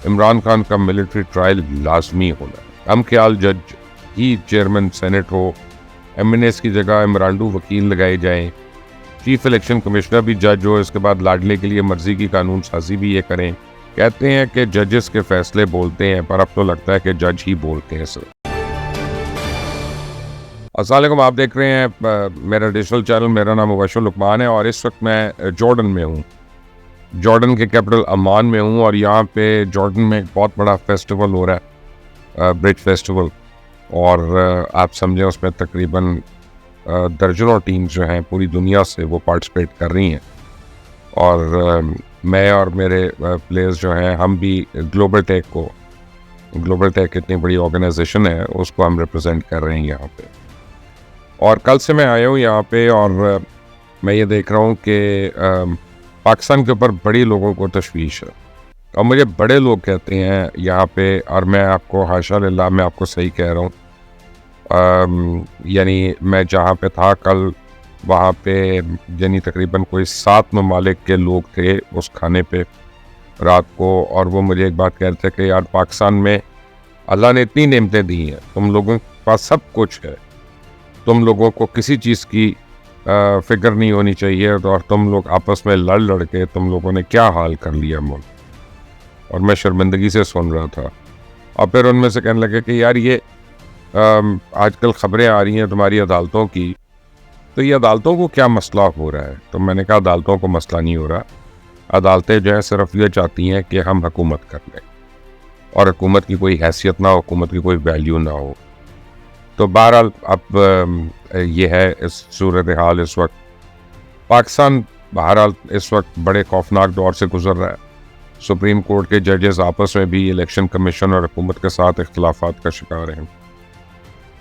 इमरान खान का military trial लाजमी होना है। हम ख्याल जज ही चेयरमैन सेनेट हो, एमएनएस की जगह इमरानडू वकील लगाए जाएं, चीफ इलेक्शन कमिश्नर भी जज हो, इसके बाद लाडले के लिए मर्जी की कानून साजी भी ये करें। कहते हैं कि जजेस के फैसले बोलते हैं, पर अब तो लगता है कि जज ही बोलते हैं सर। अस्सलाम वालेकुम, आप देख रहे हैं मेरा डिजिटल चैनल। मेरा नाम मुबशर लुकमान है और इस वक्त मैं जॉर्डन में हूँ। जॉर्डन के कैपिटल अम्मान में हूँ और यहाँ पे जॉर्डन में एक बहुत बड़ा फेस्टिवल हो रहा है, ब्रिज फेस्टिवल। और आप समझें उसमें तकरीबन दर्जनों टीम्स जो हैं पूरी दुनिया से वो पार्टिसिपेट कर रही हैं। और मैं और मेरे प्लेयर्स जो हैं, हम भी ग्लोबल टेक इतनी बड़ी ऑर्गेनाइजेशन है, उसको हम रिप्रेजेंट कर रहे हैं यहाँ पे। और कल से मैं आया हूँ यहाँ पे और मैं ये देख रहा हूँ कि पाकिस्तान के ऊपर बड़ी लोगों को तशवीश है और मुझे बड़े लोग कहते हैं यहाँ पे, और मैं आपको हाशा लिल्लाह मैं आपको सही कह रहा हूँ। यानी मैं जहाँ पे था कल, वहाँ पे यानी तकरीबन कोई 7 ममालिक के लोग थे उस खाने पे रात को, और वो मुझे एक बात कह रहे थे कि यार पाकिस्तान में अल्लाह ने इतनी नेमतें दी हैं, तुम लोगों के पास सब कुछ है, तुम लोगों को किसी चीज़ की फिक्र नहीं होनी चाहिए, और तुम लोग आपस में लड़ के तुम लोगों ने क्या हाल कर लिया मुल्क। और मैं शर्मिंदगी से सुन रहा था। और फिर उनमें से कहने लगे कि यार ये आजकल ख़बरें आ रही हैं तुम्हारी अदालतों की, तो ये अदालतों को क्या मसला हो रहा है। तो मैंने कहा अदालतों को मसला नहीं हो रहा, अदालतें जो है सिर्फ ये चाहती हैं कि हम हुकूमत कर लें और हुकूमत की कोई हैसियत ना हो, हुकूमत की कोई वैल्यू ना हो। तो बहरहाल अब ये है इस सूरत हाल इस वक्त। पाकिस्तान बहरहाल इस वक्त बड़े खौफनाक दौर से गुजर रहा है। सुप्रीम कोर्ट के जजेस आपस में भी इलेक्शन कमीशन और हुकूमत के साथ इख्तलाफात का शिकार हैं।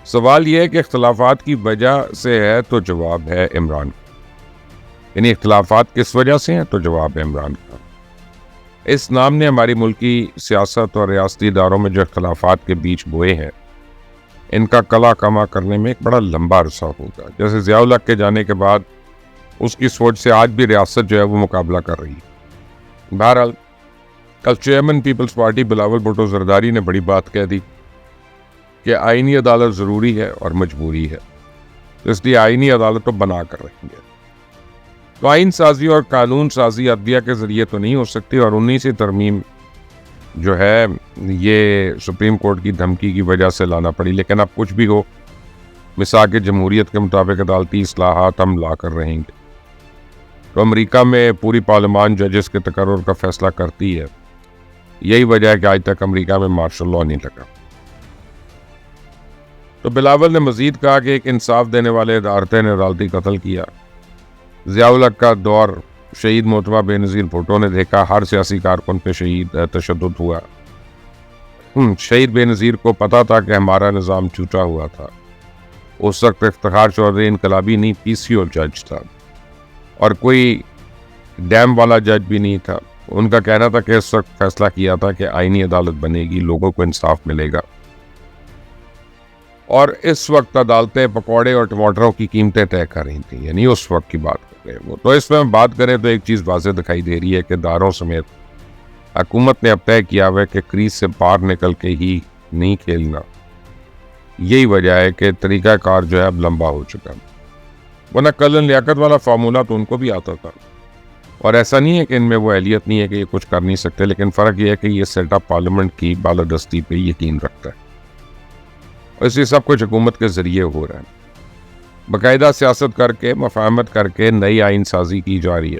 सवाल यह है कि इख्तलाफात की वजह से है तो जवाब है इमरान। यानी इख्तलाफात किस वजह से हैं तो जवाब है इमरान का। इस नाम ने हमारी मुल्की सियासत और रियासती इदारों में जो इख्तलाफात के बीच बोए हैं, इनका कला कमा करने में एक बड़ा लंबा अरसा होगा। जैसे ज़ियाउल हक के जाने के बाद उसकी सोच से आज भी रियासत जो है वो मुकाबला कर रही है। बहरहाल कल chairman People's Party Bilawal Bhutto Zardari ने बड़ी बात कह दी कि आईनी अदालत ज़रूरी है और मजबूरी है, तो इसलिए आईनी अदालत तो बना कर रहेंगे। तो आइन साजी और कानून साजी अदलिया के ज़रिए तो नहीं हो सकती, और 19वीं तरमीम जो है ये सुप्रीम कोर्ट की धमकी की वजह से लाना पड़ी। लेकिन अब कुछ भी हो, मिसाक जमहूरियत के मुताबिक अदालती इस्लाहात हम ला कर रहेंगे। तो अमेरिका में पूरी पार्लियामान जजेस के तकर्रुर का फैसला करती है। यही वजह है कि आज तक अमेरिका में मार्शल लॉ नहीं लगा। तो बिलावल ने मजीद कहा कि एक इंसाफ देने वाले अदालतें ने अदालती कत्ल किया। ज़ियाउल हक का दौर शहीद मोहतरमा बेनज़ीर भुट्टो ने देखा, हर सियासी कारकुन पे शहीद तशद्दुद हुआ। शहीद बेनज़ीर को पता था कि हमारा निज़ाम टूटा हुआ था। उस वक्त इफ्तिखार चौधरी इनकलाबी नहीं, पीसीओ जज था और कोई डैम वाला जज भी नहीं था। उनका कहना था कि इस वक्त फैसला किया था कि आईनी अदालत बनेगी, लोगों को इंसाफ मिलेगा। और इस वक्त अदालतें पकौड़े और टमाटरों की कीमतें तय कर रही थी, यानी उस वक्त की बात कर रहे हैं वो। तो इसमें हम बात करें तो एक चीज़ वाज़ेह दिखाई दे रही है कि दारों समेत हुकूमत ने अब तय किया हुआ है कि क्रीज से बाहर निकल के ही नहीं खेलना। यही वजह है कि तरीक़ाकार जो है अब लंबा हो चुका है। वरना कलन लियाकत वाला फार्मूला तो उनको भी आता था, और ऐसा नहीं है कि इनमें वो अहलियत नहीं है कि ये कुछ कर नहीं सकते, लेकिन फ़र्क यह है कि ये सेटअप पार्लियामेंट की बालादस्ती पे यकीन रखता है और इसलिए सब कुछ हुकूमत के ज़रिए हो रहा है। बाकायदा सियासत करके, मफाहमत करके नई आइन साजी की जा रही है।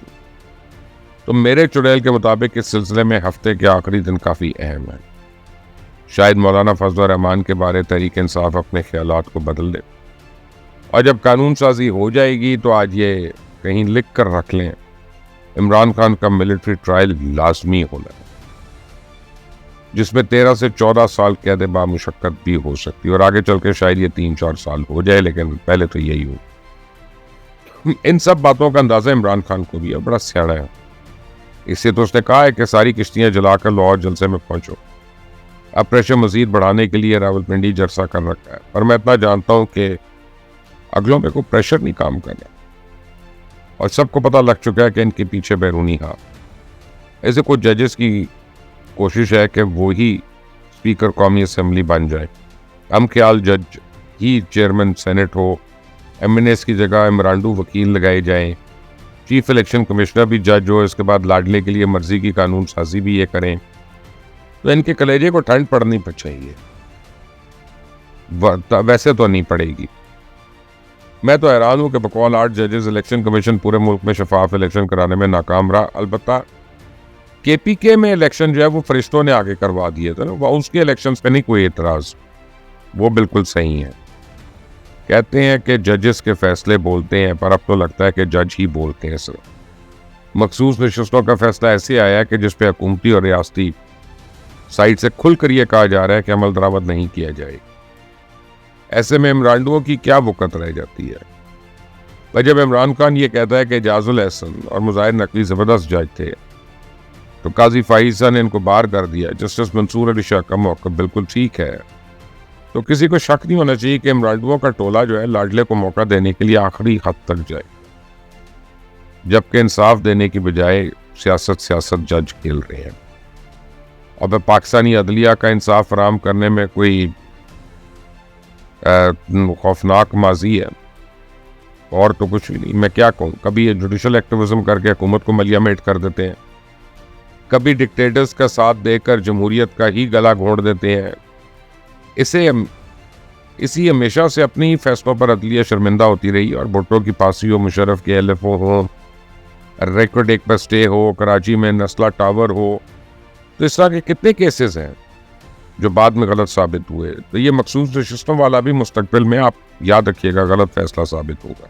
तो मेरे चुड़ैल के मुताबिक इस सिलसिले में हफ्ते के आखिरी दिन काफ़ी अहम है। शायद मौलाना फजल रहमान के बारे तहरीक इंसाफ अपने ख्यालात को बदल दे, और जब कानून साजी हो जाएगी तो आज ये कहीं लिख कर रख लें, इमरान खान का मिलिट्री ट्रायल लाजमी होना है, जिसमें 13 से 14 साल कैद बामुशक्कत भी हो सकती है, और आगे चल के शायद ये 3-4 साल हो जाए, लेकिन पहले तो यही हो। इन सब बातों का अंदाज़ा इमरान खान को भी है, बड़ा सियाना है। इससे तो उसने कहा है कि सारी किश्तियां जलाकर लाहौर जलसे में पहुंचो। अब प्रेशर मजीद बढ़ाने के लिए रावलपिंडी जलसा कर रखा है, पर मैं इतना जानता हूं कि अगलों पे कोई प्रेशर नहीं काम कर रहा, और सबको पता लग चुका है कि इनके पीछे बैरूनी हाथ। ऐसे कुछ जजेस की कोशिश है कि वो ही स्पीकर कौमी असम्बली बन जाए। हम ख्याल जज ही चेयरमैन सेनेट हो, एमएनएस की जगह इमरांडू वकील लगाए जाएं, चीफ इलेक्शन कमिश्नर भी जज हो, इसके बाद लाडले के लिए मर्जी की कानून साजी भी ये करें, तो इनके कलेजे को ठंड पड़नी चाहिए। वैसे तो नहीं पड़ेगी। मैं तो हैरान हूं कि बकौल 8 जजेस इलेक्शन कमीशन पूरे मुल्क में शफाफ इलेक्शन कराने में नाकाम रहा। अलबत्ता केपीके में इलेक्शन जो है वो फरिश्तों ने आगे करवा दिए थे ना, उसके इलेक्शन पे नहीं कोई एतराज, वो बिल्कुल सही है। कहते हैं कि जजेस के फैसले बोलते हैं, पर अब तो लगता है कि जज ही बोलते हैं सिर्फ। मखसूस नशस्तों का फैसला ऐसे आया कि जिस पे हुकूमती और रियासती साइड से खुलकर यह कहा जा रहा है कि अमल दरामद नहीं किया जाए। ऐसे में इमरानडुओं की क्या वक़्त रह जाती है। पर जब इमरान खान ये कहता है कि एजाजुल एहसन और मुजाहिर नकवी ज़बरदस्त जज थे, तो काजी फाइजा ने इनको बार कर दिया। जस्टिस मंसूर अली शाह का मौक़िफ़ बिल्कुल ठीक है। तो किसी को शक नहीं होना चाहिए कि इमरानडुओं का टोला जो है लाडले को मौका देने के लिए आखिरी हद तक जाए, जबकि इंसाफ देने की बजाय सियासत जज खेल रहे हैं। और पाकिस्तानी अदलिया का इंसाफ फराहम करने में कोई खौफनाक माजी है और तो कुछ भी नहीं। मैं क्या कहूँ, कभी ये जुडिशल एक्टिविज्म करके हुकूमत को मलियामेट कर देते हैं, कभी डिक्टेटर्स का साथ देकर जमहूरियत का ही गला घोंट देते हैं। इसी हमेशा से अपनी ही फैसलों पर अदलिया शर्मिंदा होती रही, और भुट्टो की फांसी हो, मुशर्रफ के LFO हो, रिकॉर्ड एक पर स्टे हो, कराची में नस्ला टावर हो, तो इस तरह के कितने केसेस हैं जो बाद में गलत साबित हुए। तो ये मखसूस नशिस्तों वाला भी मुस्तकबिल में, आप याद रखिएगा, गलत फैसला साबित होगा।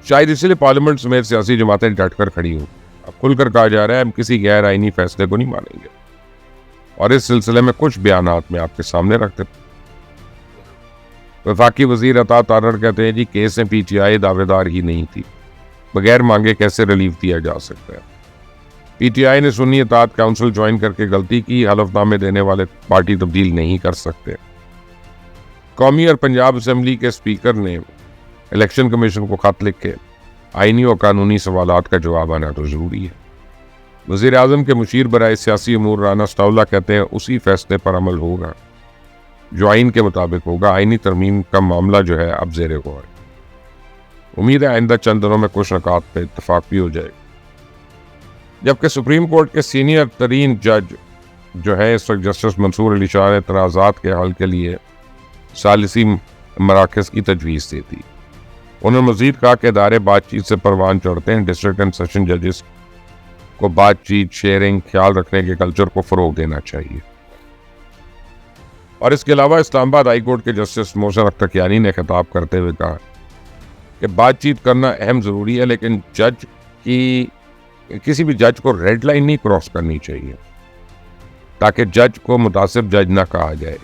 शायद इसलिए पार्लियामेंट समेत सियासी जमातें डट कर खड़ी हों। अब खुलकर कहा जा रहा है हम किसी गैर आईनी फैसले को नहीं मानेंगे, और इस सिलसिले में कुछ बयानात में आपके सामने रखते। वफाकी वजीर अता तारड़ कहते हैं जी केस में PTI दावेदार ही नहीं थी, बगैर मांगे कैसे रिलीफ दिया जा सकता है। PTI ने सुन्नी इताअत काउंसिल ज्वाइन करके गलती की, हलफनामे देने वाले पार्टी तब्दील नहीं कर सकते। कौमी और पंजाब असम्बली के स्पीकर ने इलेक्शन कमीशन को खत लिख के आईनी और कानूनी सवालात का जवाब आना तो ज़रूरी है। वज़ीर आज़म के मुशीर बराए सियासी अमूर राना स्टाउला कहते हैं उसी फैसले पर अमल होगा जो आइन के मुताबिक होगा। आइनी तरमीम का मामला जो है अब ज़ेरे गौर है। उम्मीद है आइंदा चंद दिनों में कुछ नकात पर इत्तफाक भी हो जाए। जबकि सुप्रीम कोर्ट के सीनियर तरीन जज जो है इस वक्त जस्टिस मंसूर अली शाह ने तनाज़ात के हल के लिए सालिसी मराकज़ की तजवीज़ दी थी। उन्होंने मज़ीद कहा कि इदारे बातचीत से परवान चढ़ते हैं। डिस्ट्रिक्ट एंड सेशन जजेस को बातचीत, शेयरिंग, ख्याल रखने के कल्चर को फ़रोग़ देना चाहिए। और इसके अलावा इस्लामाबाद हाई कोर्ट के जस्टिस मोहसिन अख्तर कियानी ने खिताब करते हुए कहा कि बातचीत करना अहम ज़रूरी है, लेकिन किसी भी जज को रेड लाइन नहीं क्रॉस करनी चाहिए, ताकि जज को मुतासिब जज ना कहा जाए।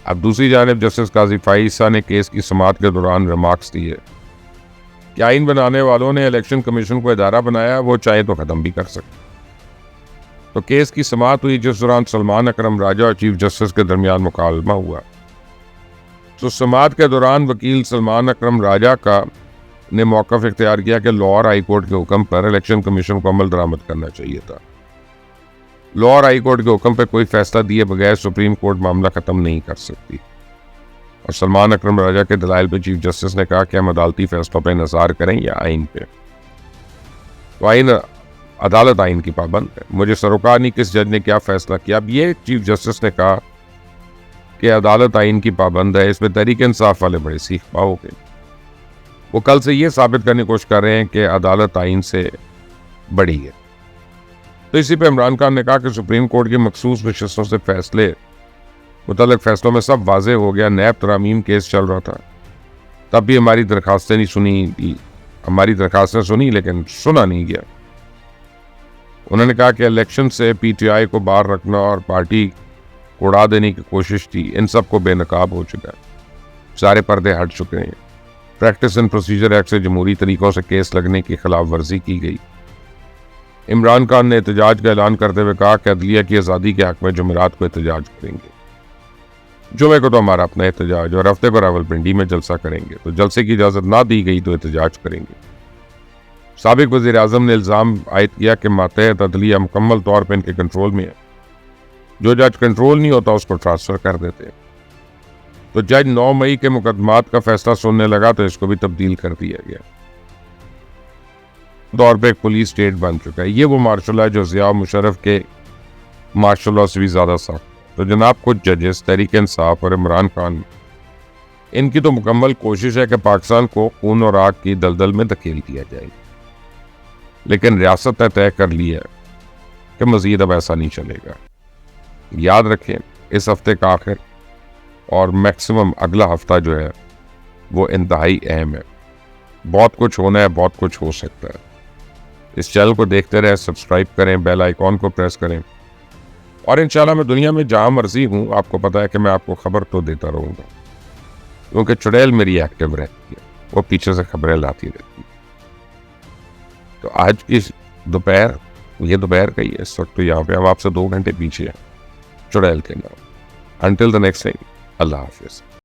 अब दूसरी जानिब जस्टिस काजी फाइसा ने केस की समाअत के दौरान रिमार्क्स दिए कि आइन बनाने वालों ने इलेक्शन कमीशन को इदारा बनाया, वो चाहे तो ख़त्म भी कर सकते। तो केस की समाअत हुई जिस दौरान सलमान अकरम राजा और चीफ जस्टिस के दरमियान मुकालमा हुआ। तो समाअत के दौरान वकील सलमान अकरम राजा का ने मौक़िफ़ इख्तियार किया कि लाहौर हाई कोर्ट के हुक्म पर इलेक्शन कमीशन को अमल दरामद करना चाहिए था। लाहौर हाई कोर्ट के हुक्म पर कोई फैसला दिए बगैर सुप्रीम कोर्ट मामला ख़त्म नहीं कर सकती। और सलमान अकरम राजा के दलाइल पर चीफ जस्टिस ने कहा कि हम अदालती फैसलों पर इंतज़ार करें या आइन पे। तो अदालत आइन की पाबंद है। मुझे सरोकार नहीं किस जज ने क्या फैसला किया। अब ये चीफ जस्टिस ने कहा कि अदालत आइन की पाबंद है, इसमें तहरीक इंसाफ वाले बड़े सीख पाओगे। वो कल से ये साबित करने की कोशिश कर रहे हैं कि अदालत आइन से बड़ी है। तो इसी पे इमरान खान ने कहा कि सुप्रीम कोर्ट की मखसूस नशिस्तों से मुतल्लिक़ फैसलों में सब वाज़ेह हो गया। नैब तरामीम केस चल रहा था, तब भी हमारी दरखास्तें सुनी लेकिन सुना नहीं गया। उन्होंने कहा कि इलेक्शन से PTI को बाहर रखना और पार्टी को उड़ा देने की कोशिश थी, इन सब को बेनकाब हो चुका है। सारे पर्दे हट चुके हैं। प्रैक्टिस एंड प्रोसीजर एक्ट से जमहूरी तरीक़ों से केस लगने की खिलाफ वर्जी की गई। इमरान खान ने एहतजाज का ऐलान करते हुए कहा कि अदलिया की आज़ादी के हक़ में जुमेरात को एहतजाज करेंगे। जुमे को तो हमारा अपना एहतजाज, और हफ्ते पर रावलपिंडी में जलसा करेंगे। तो जलसे की इजाज़त ना दी गई तो एहतजाज करेंगे। साबिक वज़ीर आज़म ने इल्ज़ाम आयद किया कि मातहत अदलिया मुकम्मल तौर पर इनके कंट्रोल में है, जो जज कंट्रोल नहीं होता उसको ट्रांसफ़र कर देते हैं। तो जज 9 मई के मुकदमात का फैसला सुनने लगा तो इसको भी तब्दील कर दिया गया, तौर पे एक पुलिस स्टेट बन चुका है। ये वो मार्शल लॉ है जो ज़िया मुशर्रफ के मार्शल लॉ से भी ज़्यादा सख्त। तो जनाब कुछ जजेस तहरीक इंसाफ और इमरान खान, इनकी तो मुकम्मल कोशिश है कि पाकिस्तान को खून और आग की दलदल में धकेल दिया जाए, लेकिन रियासत ने तय कर लिया है कि मज़ीद अब ऐसा नहीं चलेगा। याद रखें, इस हफ्ते का आखिर और मैक्सिमम अगला हफ्ता जो है वो इंतहाई अहम है। बहुत कुछ होना है, बहुत कुछ हो सकता है। इस चैनल को देखते रहे, सब्सक्राइब करें, बेल आइकॉन को प्रेस करें, और इंशाल्लाह मैं दुनिया में जहाँ मर्जी हूँ, आपको पता है कि मैं आपको खबर तो देता रहूँगा, क्योंकि चुड़ैल मेरी एक्टिव रहती है, वो पीछे से खबरें लाती रहती है। तो आज की दोपहर, ये दोपहर का ही है इस वक्त, तो यहाँ पे हम आपसे 2 घंटे पीछे हैं चुड़ैल के नाम। अंटिल द नेक्स्ट टाइम, अल्लाह हाफिज़।